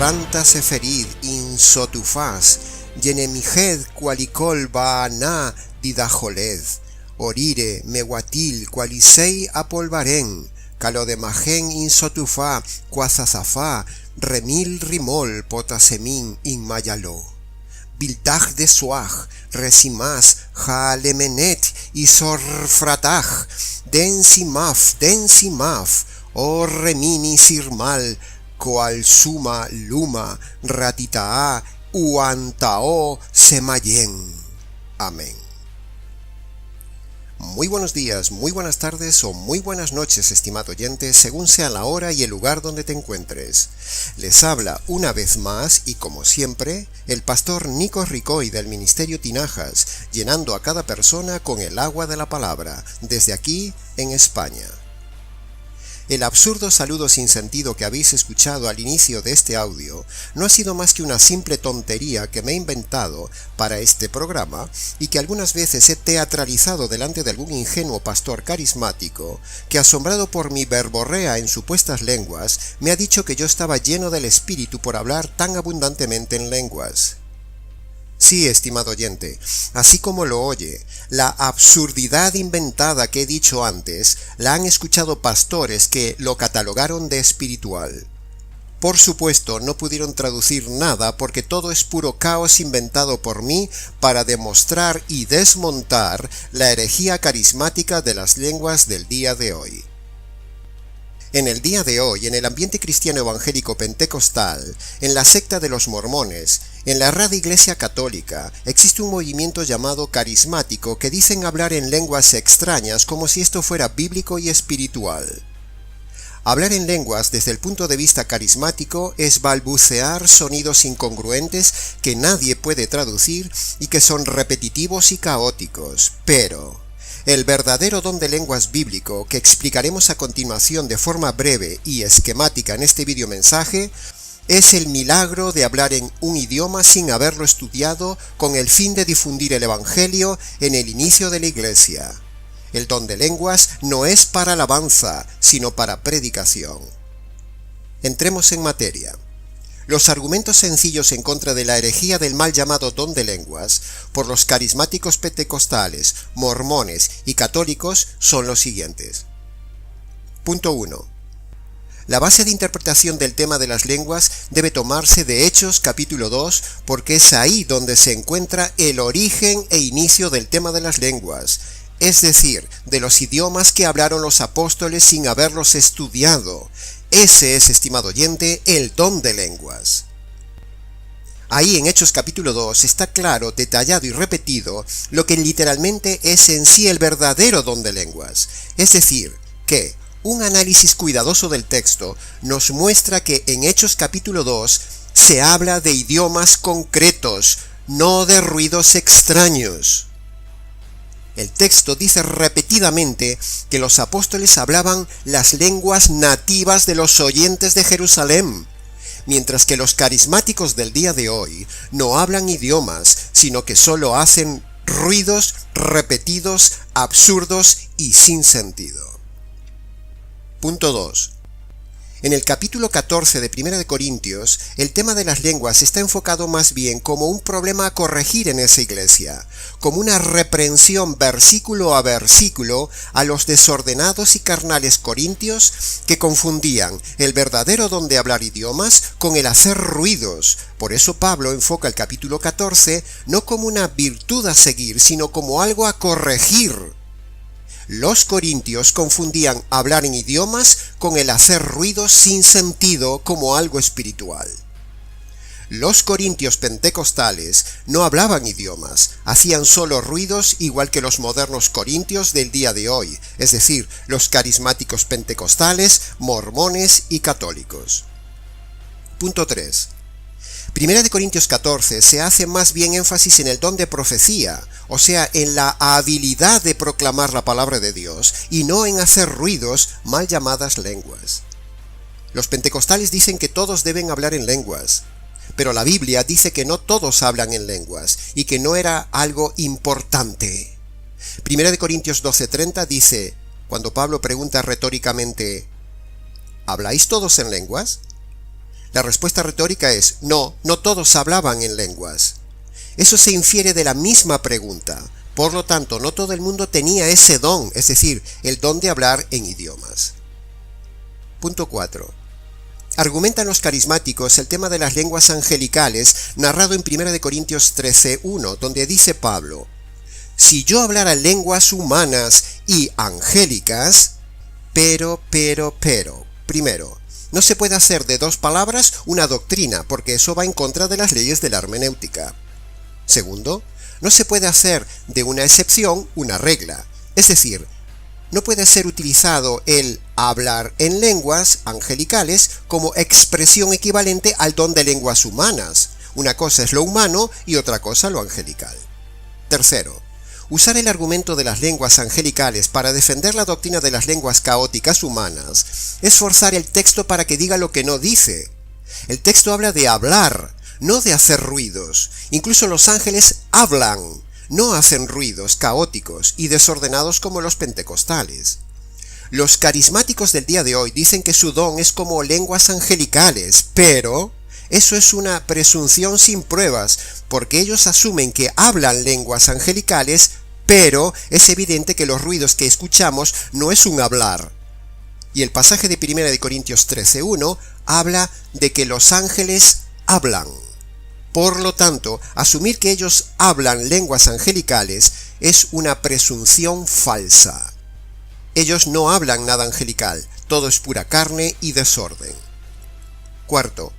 ranta seferid in sotufas, yenemijed qualicol baana didajoled, orire meguatil qualisei apolvaren, calodemagen in sotufa quazazafá, remil rimol potasemin in mayaló. Bildaj de suaj, resimas, jalemenet y sorfrataj, densimaf, o remini sirmal, coal suma luma, ratitaa, uantao semayen. Amén. Muy buenos días, muy buenas tardes o muy buenas noches, estimado oyente, según sea la hora y el lugar donde te encuentres. Les habla una vez más y como siempre, el pastor Nico Ricoy del Ministerio Tinajas, llenando a cada persona con el agua de la palabra, desde aquí en España. El absurdo saludo sin sentido que habéis escuchado al inicio de este audio no ha sido más que una simple tontería que me he inventado para este programa y que algunas veces he teatralizado delante de algún ingenuo pastor carismático que, asombrado por mi verborrea en supuestas lenguas, me ha dicho que yo estaba lleno del espíritu por hablar tan abundantemente en lenguas. Sí, estimado oyente, así como lo oye, la absurdidad inventada que he dicho antes, la han escuchado pastores que lo catalogaron de espiritual. Por supuesto, no pudieron traducir nada porque todo es puro caos inventado por mí para demostrar y desmontar la herejía carismática de las lenguas del día de hoy. En el día de hoy, en el ambiente cristiano evangélico pentecostal, en la secta de los mormones, en la rara Iglesia Católica, existe un movimiento llamado carismático que dicen hablar en lenguas extrañas como si esto fuera bíblico y espiritual. Hablar en lenguas desde el punto de vista carismático es balbucear sonidos incongruentes que nadie puede traducir y que son repetitivos y caóticos, pero el verdadero don de lenguas bíblico, que explicaremos a continuación de forma breve y esquemática en este videomensaje, es el milagro de hablar en un idioma sin haberlo estudiado con el fin de difundir el Evangelio en el inicio de la Iglesia. El don de lenguas no es para alabanza, sino para predicación. Entremos en materia. Los argumentos sencillos en contra de la herejía del mal llamado don de lenguas por los carismáticos pentecostales, mormones y católicos son los siguientes. Punto 1. La base de interpretación del tema de las lenguas debe tomarse de Hechos capítulo 2 porque es ahí donde se encuentra el origen e inicio del tema de las lenguas, es decir, de los idiomas que hablaron los apóstoles sin haberlos estudiado. Ese es, estimado oyente, el don de lenguas. Ahí en Hechos capítulo 2 está claro, detallado y repetido lo que literalmente es en sí el verdadero don de lenguas. Es decir, que un análisis cuidadoso del texto nos muestra que en Hechos capítulo 2 se habla de idiomas concretos, no de ruidos extraños. El texto dice repetidamente que los apóstoles hablaban las lenguas nativas de los oyentes de Jerusalén, mientras que los carismáticos del día de hoy no hablan idiomas, sino que solo hacen ruidos repetidos, absurdos y sin sentido. Punto 2. En el capítulo 14 de 1 de Corintios, el tema de las lenguas está enfocado más bien como un problema a corregir en esa iglesia, como una reprensión versículo a versículo a los desordenados y carnales corintios que confundían el verdadero don de hablar idiomas con el hacer ruidos. Por eso Pablo enfoca el capítulo 14 no como una virtud a seguir, sino como algo a corregir. Los corintios confundían hablar en idiomas con el hacer ruidos sin sentido como algo espiritual. Los corintios pentecostales no hablaban idiomas, hacían solo ruidos igual que los modernos corintios del día de hoy, es decir, los carismáticos pentecostales, mormones y católicos. Punto 3. Primera de Corintios 14 se hace más bien énfasis en el don de profecía, o sea, en la habilidad de proclamar la palabra de Dios y no en hacer ruidos, mal llamadas lenguas. Los pentecostales dicen que todos deben hablar en lenguas, pero la Biblia dice que no todos hablan en lenguas y que no era algo importante. Primera de Corintios 12:30 dice, cuando Pablo pregunta retóricamente, ¿habláis todos en lenguas? La respuesta retórica es no, no todos hablaban en lenguas. Eso se infiere de la misma pregunta. Por lo tanto, no todo el mundo tenía ese don, es decir, el don de hablar en idiomas. Punto 4. Argumentan los carismáticos el tema de las lenguas angelicales, narrado en 1 Corintios 13:1, donde dice Pablo: si yo hablara lenguas humanas y angélicas, pero, primero, no se puede hacer de dos palabras una doctrina, porque eso va en contra de las leyes de la hermenéutica. Segundo, no se puede hacer de una excepción una regla, es decir, no puede ser utilizado el hablar en lenguas angelicales como expresión equivalente al don de lenguas humanas. Una cosa es lo humano y otra cosa lo angelical. Tercero, usar el argumento de las lenguas angelicales para defender la doctrina de las lenguas caóticas humanas es forzar el texto para que diga lo que no dice. El texto habla de hablar, no de hacer ruidos. Incluso los ángeles hablan, no hacen ruidos caóticos y desordenados como los pentecostales. Los carismáticos del día de hoy dicen que su don es como lenguas angelicales, pero eso es una presunción sin pruebas, porque ellos asumen que hablan lenguas angelicales, pero es evidente que los ruidos que escuchamos no es un hablar. Y el pasaje de 1 Corintios 13:1 habla de que los ángeles hablan. Por lo tanto, asumir que ellos hablan lenguas angelicales es una presunción falsa. Ellos no hablan nada angelical, todo es pura carne y desorden. Cuarto,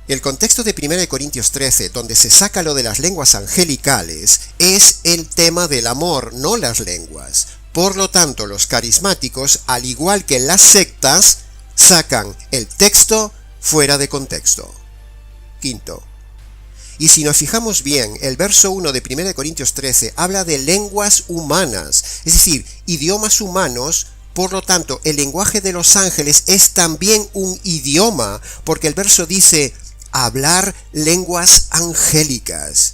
el contexto de 1 Corintios 13, donde se saca lo de las lenguas angelicales, es el tema del amor, no las lenguas. Por lo tanto, los carismáticos, al igual que las sectas, sacan el texto fuera de contexto. Quinto, y si nos fijamos bien, el verso 1 de 1 Corintios 13 habla de lenguas humanas, es decir, idiomas humanos. Por lo tanto, el lenguaje de los ángeles es también un idioma, porque el verso dice hablar lenguas angélicas.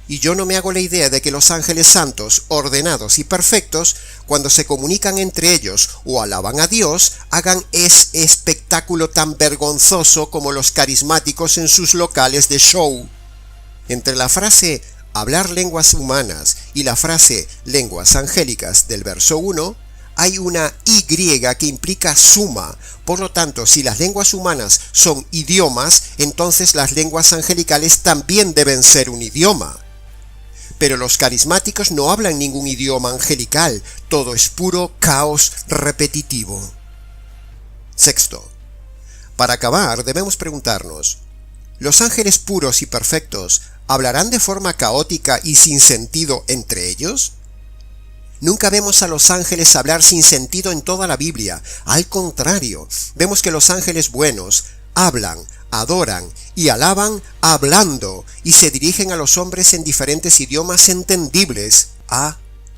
Y yo no me hago la idea de que los ángeles santos, ordenados y perfectos, cuando se comunican entre ellos o alaban a Dios, hagan ese espectáculo tan vergonzoso como los carismáticos en sus locales de show. Entre la frase hablar lenguas humanas y la frase lenguas angélicas del verso 1, hay una Y que implica suma. Por lo tanto, si las lenguas humanas son idiomas, entonces las lenguas angelicales también deben ser un idioma. Pero los carismáticos no hablan ningún idioma angelical, todo es puro caos repetitivo. Sexto, para acabar debemos preguntarnos, ¿los ángeles puros y perfectos hablarán de forma caótica y sin sentido entre ellos? Nunca vemos a los ángeles hablar sin sentido en toda la Biblia. Al contrario, vemos que los ángeles buenos hablan, adoran y alaban hablando y se dirigen a los hombres en diferentes idiomas entendibles.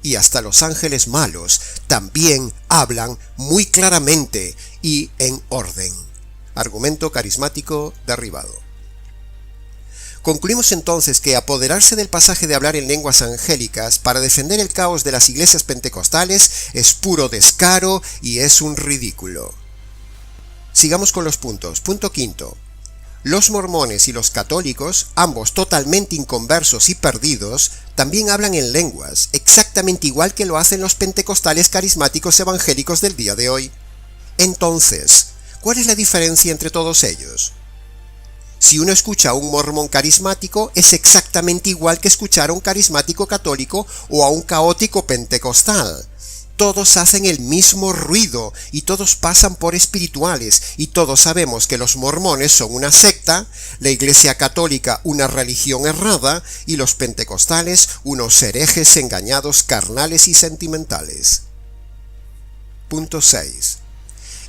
Y hasta los ángeles malos también hablan muy claramente y en orden. Argumento carismático derribado. Concluimos entonces que apoderarse del pasaje de hablar en lenguas angélicas para defender el caos de las iglesias pentecostales es puro descaro y es un ridículo. Sigamos con los puntos. Punto quinto. Los mormones y los católicos, ambos totalmente inconversos y perdidos, también hablan en lenguas, exactamente igual que lo hacen los pentecostales carismáticos evangélicos del día de hoy. Entonces, ¿cuál es la diferencia entre todos ellos? Si uno escucha a un mormón carismático, es exactamente igual que escuchar a un carismático católico o a un caótico pentecostal. Todos hacen el mismo ruido y todos pasan por espirituales y todos sabemos que los mormones son una secta, la Iglesia Católica una religión errada y los pentecostales unos herejes engañados carnales y sentimentales. Punto 6.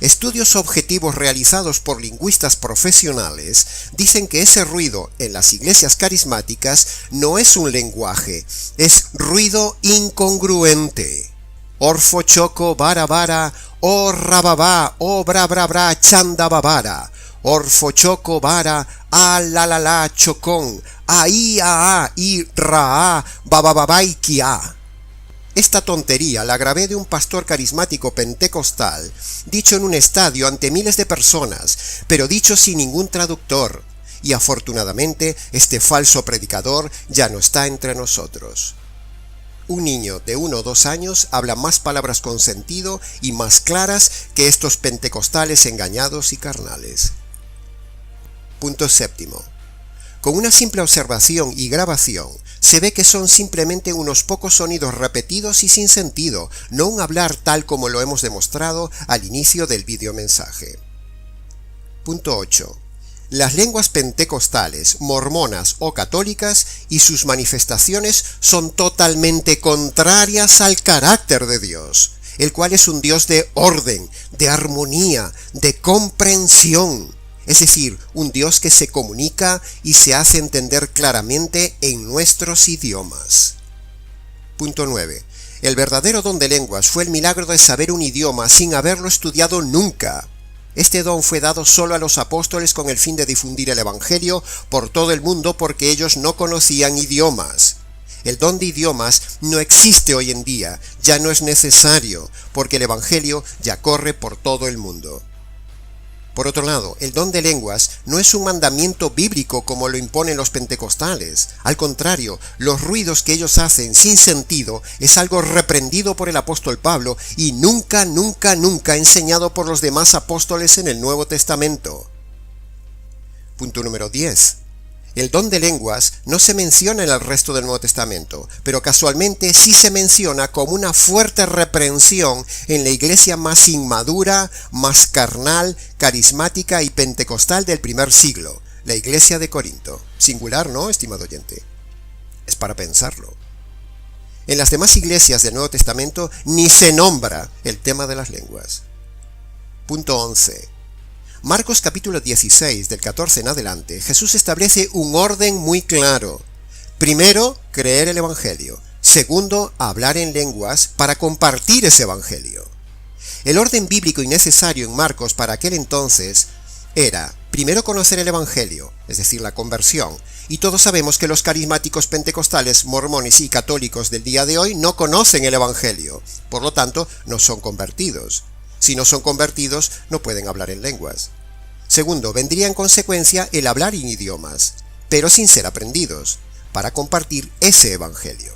Estudios objetivos realizados por lingüistas profesionales dicen que ese ruido en las iglesias carismáticas no es un lenguaje, es ruido incongruente. Orfo choco bara bara, o rababá, o bra bra bra, chanda babara. Orfo choco bara, a la chocón, a i ra babababaikia. Esta tontería la grabé de un pastor carismático pentecostal, dicho en un estadio ante miles de personas, pero dicho sin ningún traductor, y afortunadamente este falso predicador ya no está entre nosotros. Un niño de 1 o 2 años habla más palabras con sentido y más claras que estos pentecostales engañados y carnales. Punto séptimo. Con una simple observación y grabación, se ve que son simplemente unos pocos sonidos repetidos y sin sentido, no un hablar tal como lo hemos demostrado al inicio del videomensaje. Punto 8. Las lenguas pentecostales, mormonas o católicas y sus manifestaciones son totalmente contrarias al carácter de Dios, el cual es un Dios de orden, de armonía, de comprensión. Es decir, un Dios que se comunica y se hace entender claramente en nuestros idiomas. Punto 9. El verdadero don de lenguas fue el milagro de saber un idioma sin haberlo estudiado nunca. Este don fue dado solo a los apóstoles con el fin de difundir el Evangelio por todo el mundo porque ellos no conocían idiomas. El don de idiomas no existe hoy en día, ya no es necesario, porque el Evangelio ya corre por todo el mundo. Por otro lado, el don de lenguas no es un mandamiento bíblico como lo imponen los pentecostales. Al contrario, los ruidos que ellos hacen sin sentido es algo reprendido por el apóstol Pablo y nunca enseñado por los demás apóstoles en el Nuevo Testamento. Punto número 10. El don de lenguas no se menciona en el resto del Nuevo Testamento, pero casualmente sí se menciona como una fuerte reprensión en la iglesia más inmadura, más carnal, carismática y pentecostal del primer siglo, la iglesia de Corinto. Singular, ¿no, estimado oyente? Es para pensarlo. En las demás iglesias del Nuevo Testamento ni se nombra el tema de las lenguas. Punto 11. Marcos capítulo 16, del 14 en adelante, Jesús establece un orden muy claro. Primero, creer el Evangelio. Segundo, hablar en lenguas para compartir ese Evangelio. El orden bíblico y necesario en Marcos para aquel entonces era, primero conocer el Evangelio, es decir, la conversión. Y todos sabemos que los carismáticos pentecostales, mormones y católicos del día de hoy no conocen el Evangelio. Por lo tanto, no son convertidos. Si no son convertidos, no pueden hablar en lenguas. Segundo, vendría en consecuencia el hablar en idiomas, pero sin ser aprendidos, para compartir ese evangelio.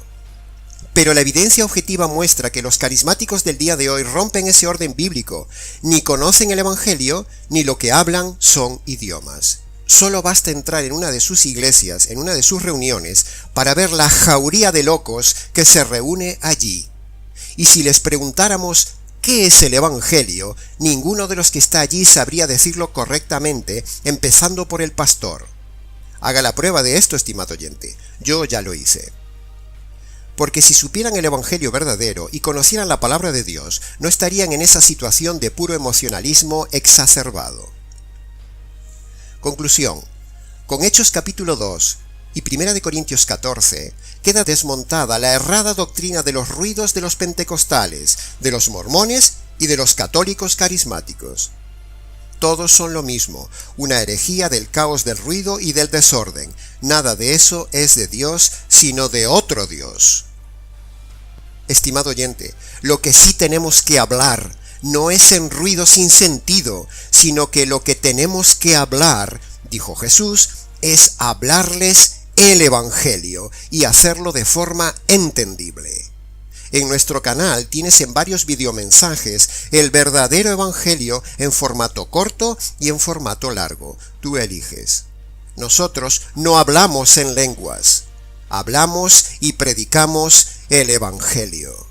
Pero la evidencia objetiva muestra que los carismáticos del día de hoy rompen ese orden bíblico, ni conocen el evangelio, ni lo que hablan son idiomas. Solo basta entrar en una de sus iglesias, en una de sus reuniones, para ver la jauría de locos que se reúne allí. Y si les preguntáramos ¿qué es el Evangelio?, ninguno de los que está allí sabría decirlo correctamente, empezando por el pastor. Haga la prueba de esto, estimado oyente. Yo ya lo hice. Porque si supieran el Evangelio verdadero y conocieran la palabra de Dios, no estarían en esa situación de puro emocionalismo exacerbado. Conclusión. Con Hechos capítulo 2 y 1 Corintios 14, queda desmontada la errada doctrina de los ruidos de los pentecostales, de los mormones y de los católicos carismáticos. Todos son lo mismo, una herejía del caos del ruido y del desorden. Nada de eso es de Dios, sino de otro Dios. Estimado oyente, lo que sí tenemos que hablar no es en ruido sin sentido, sino que lo que tenemos que hablar, dijo Jesús, es hablarles el Evangelio y hacerlo de forma entendible. En nuestro canal tienes en varios videomensajes el verdadero Evangelio en formato corto y en formato largo. Tú eliges. Nosotros no hablamos en lenguas. Hablamos y predicamos el Evangelio.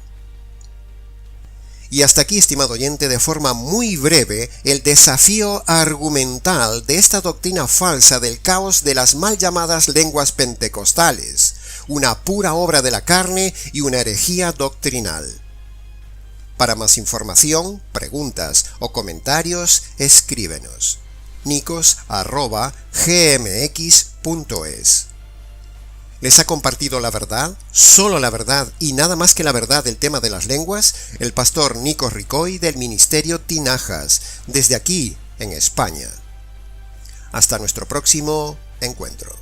Y hasta aquí, estimado oyente, de forma muy breve, el desafío argumental de esta doctrina falsa del caos de las mal llamadas lenguas pentecostales, una pura obra de la carne y una herejía doctrinal. Para más información, preguntas o comentarios, escríbenos. nicos@gmx.es. ¿Les ha compartido la verdad, solo la verdad y nada más que la verdad del tema de las lenguas? El pastor Nico Ricoy del Ministerio Tinajas, desde aquí, en España. Hasta nuestro próximo encuentro.